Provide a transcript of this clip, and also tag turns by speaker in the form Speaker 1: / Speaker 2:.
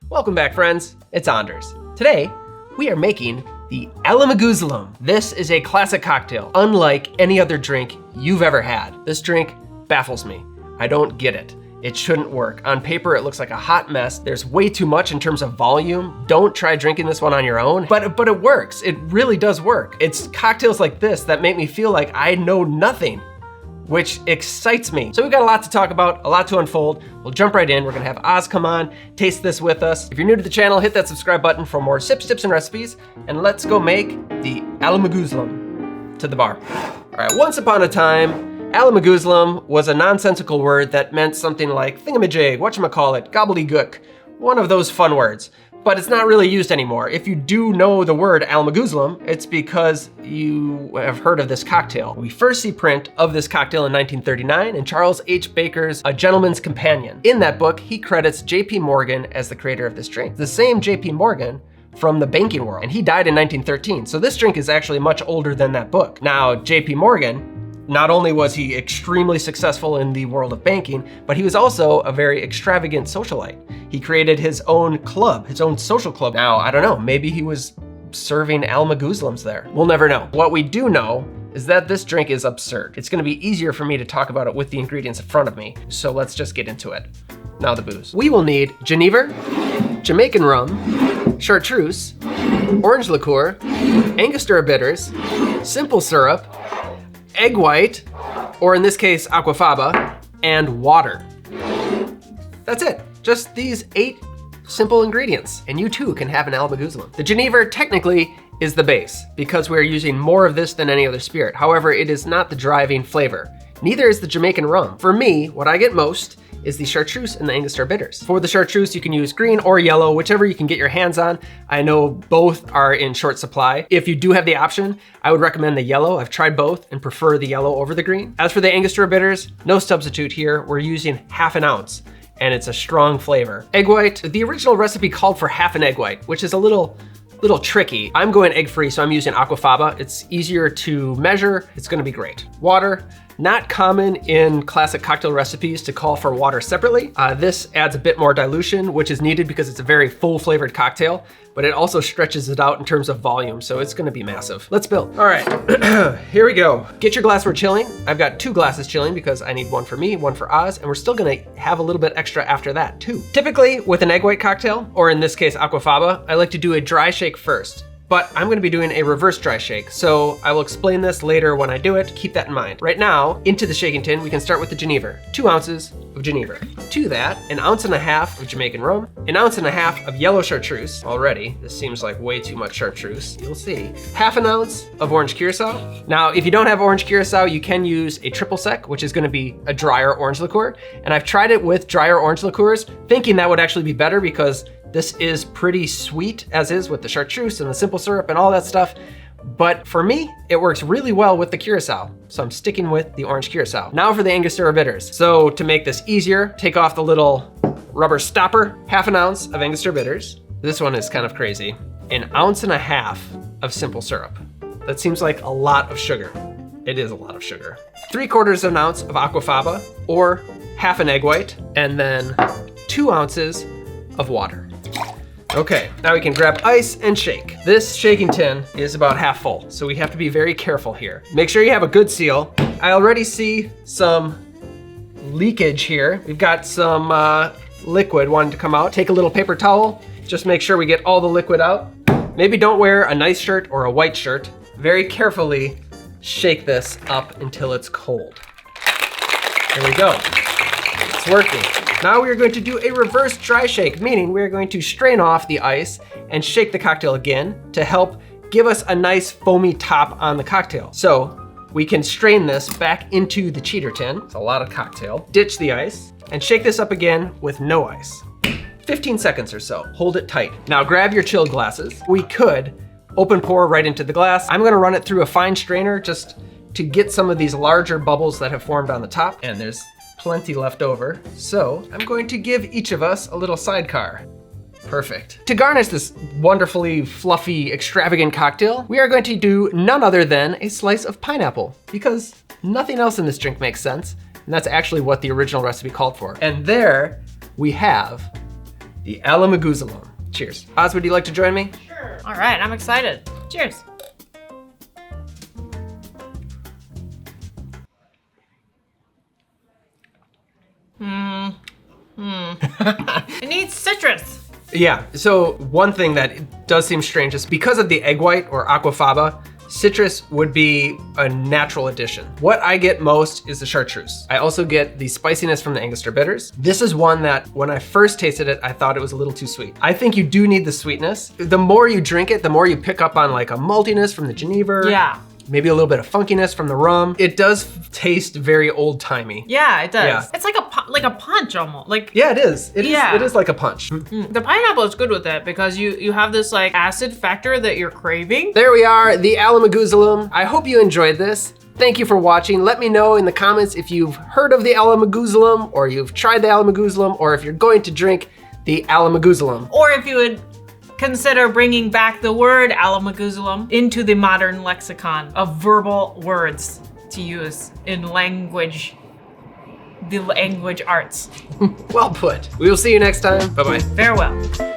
Speaker 1: Welcome back, friends. It's Anders. Today, we are making the ALAMAGOOZLUM. This is a classic cocktail, unlike any other drink you've ever had. This drink baffles me. I don't get it. It shouldn't work. On paper, it looks like a hot mess. There's way too much in terms of volume. Don't try drinking this one on your own, but it works. It really does work. It's cocktails like this that make me feel like I know nothing, which excites me. So we've got a lot to talk about, a lot to unfold. We'll jump right in. We're gonna have Oz come on, taste this with us. If you're new to the channel, hit that subscribe button for more sips, tips, and recipes, and let's go make the ALAMAGOOZLUM to the bar. All right, once upon a time, ALAMAGOOZLUM was a nonsensical word that meant something like thingamajig, whatchamacallit, gobbledygook, one of those fun words. But it's not really used anymore. If you do know the word ALAMAGOOZLUM, it's because you have heard of this cocktail. We first see print of this cocktail in 1939 in Charles H. Baker's A Gentleman's Companion. In that book, he credits J.P. Morgan as the creator of this drink. The same J.P. Morgan from the banking world, and he died in 1913. So this drink is actually much older than that book. Now, J.P. Morgan, not only was he extremely successful in the world of banking, but he was also a very extravagant socialite. He created his own club, his own social club. Now, I don't know, maybe he was serving ALAMAGOOZLUMs there. We'll never know. What we do know is that this drink is absurd. It's gonna be easier for me to talk about it with the ingredients in front of me, so let's just get into it. Now the booze. We will need Genever, Jamaican rum, Chartreuse, orange liqueur, Angostura Bitters, simple syrup, egg white, or in this case, aquafaba, and water. That's it. Just these 8 simple ingredients, and you too can have an ALAMAGOOZLUM. The Genever technically is the base because we're using more of this than any other spirit. However, it is not the driving flavor. Neither is the Jamaican rum. For me, what I get most is the Chartreuse and the Angostura Bitters. For the Chartreuse, you can use green or yellow, whichever you can get your hands on. I know both are in short supply. If you do have the option, I would recommend the yellow. I've tried both and prefer the yellow over the green. As for the Angostura Bitters, no substitute here. We're using ½ ounce, and it's a strong flavor. Egg white, the original recipe called for ½ an egg white, which is a little tricky. I'm going egg-free, so I'm using aquafaba. It's easier to measure. It's gonna be great. Water, not common in classic cocktail recipes to call for water separately. This adds a bit more dilution, which is needed because it's a very full flavored cocktail, but it also stretches it out in terms of volume, so it's gonna be massive. Let's build. All right, here we go. Get your glassware chilling. I've got 2 glasses chilling because I need one for me, one for Oz, and we're still gonna have a little bit extra after that too. Typically with an egg white cocktail, or in this case aquafaba, I like to do a dry shake first. But I'm gonna be doing a reverse dry shake, so I will explain this later when I do it. Keep that in mind. Right now, into the shaking tin, we can start with the Genever. 2 ounces of Genever. To that, 1.5 ounces of Jamaican rum, 1.5 ounces of yellow Chartreuse. Already, this seems like way too much Chartreuse. You'll see. ½ an ounce of orange Curaçao. Now, if you don't have orange Curaçao, you can use a triple sec, which is gonna be a drier orange liqueur. And I've tried it with drier orange liqueurs, thinking that would actually be better because this is pretty sweet, as is with the Chartreuse and the simple syrup and all that stuff. But for me, it works really well with the Curaçao. So I'm sticking with the orange Curaçao. Now for the Angostura Bitters. So to make this easier, take off the little rubber stopper, ½ an ounce of Angostura Bitters. This one is kind of crazy. 1.5 ounces of simple syrup. That seems like a lot of sugar. It is a lot of sugar. 3/4 ounce of aquafaba, or ½ an egg white, and then 2 ounces of water. Okay, now we can grab ice and shake. This shaking tin is about half full, so we have to be very careful here. Make sure you have a good seal. I already see some leakage here. We've got some liquid wanting to come out. Take a little paper towel, just make sure we get all the liquid out. Maybe don't wear a nice shirt or a white shirt. Very carefully shake this up until it's cold. There we go, it's working. Now we are going to do a reverse dry shake, meaning we're going to strain off the ice and shake the cocktail again to help give us a nice foamy top on the cocktail. So we can strain this back into the cheater tin. It's a lot of cocktail. Ditch the ice and shake this up again with no ice. 15 seconds or so, hold it tight. Now grab your chilled glasses. We could open pour right into the glass. I'm gonna run it through a fine strainer just to get some of these larger bubbles that have formed on the top, and there's plenty left over. So I'm going to give each of us a little sidecar. Perfect. To garnish this wonderfully fluffy, extravagant cocktail, we are going to do none other than a slice of pineapple, because nothing else in this drink makes sense. And that's actually what the original recipe called for. And there we have the ALAMAGOOZLUM. Cheers. Oz, would you like to join me?
Speaker 2: Sure. All right, I'm excited. Cheers. It needs citrus.
Speaker 1: Yeah, so one thing that does seem strange is because of the egg white or aquafaba, citrus would be a natural addition. What I get most is the Chartreuse. I also get the spiciness from the Angostura Bitters. This is one that when I first tasted it, I thought it was a little too sweet. I think you do need the sweetness. The more you drink it, the more you pick up on like a maltiness from the Genever.
Speaker 2: Yeah.
Speaker 1: Maybe a little bit of funkiness from the rum. It does taste very old-timey.
Speaker 2: Yeah, it does.
Speaker 1: Yeah.
Speaker 2: It's like a punch almost. Like
Speaker 1: Yeah, it is. It
Speaker 2: Yeah.
Speaker 1: is like a punch.
Speaker 2: the pineapple is good with it because you have this like acid factor that you're craving.
Speaker 1: There we are, the ALAMAGOOZLUM. I hope you enjoyed this. Thank you for watching. Let me know in the comments if you've heard of the ALAMAGOOZLUM, or you've tried the ALAMAGOOZLUM, or if you're going to drink the ALAMAGOOZLUM.
Speaker 2: Or if you would consider bringing back the word ALAMAGOOZLUM into the modern lexicon of verbal words to use in language, the language arts.
Speaker 1: Well put. We will see you next time. Bye-bye.
Speaker 2: Farewell.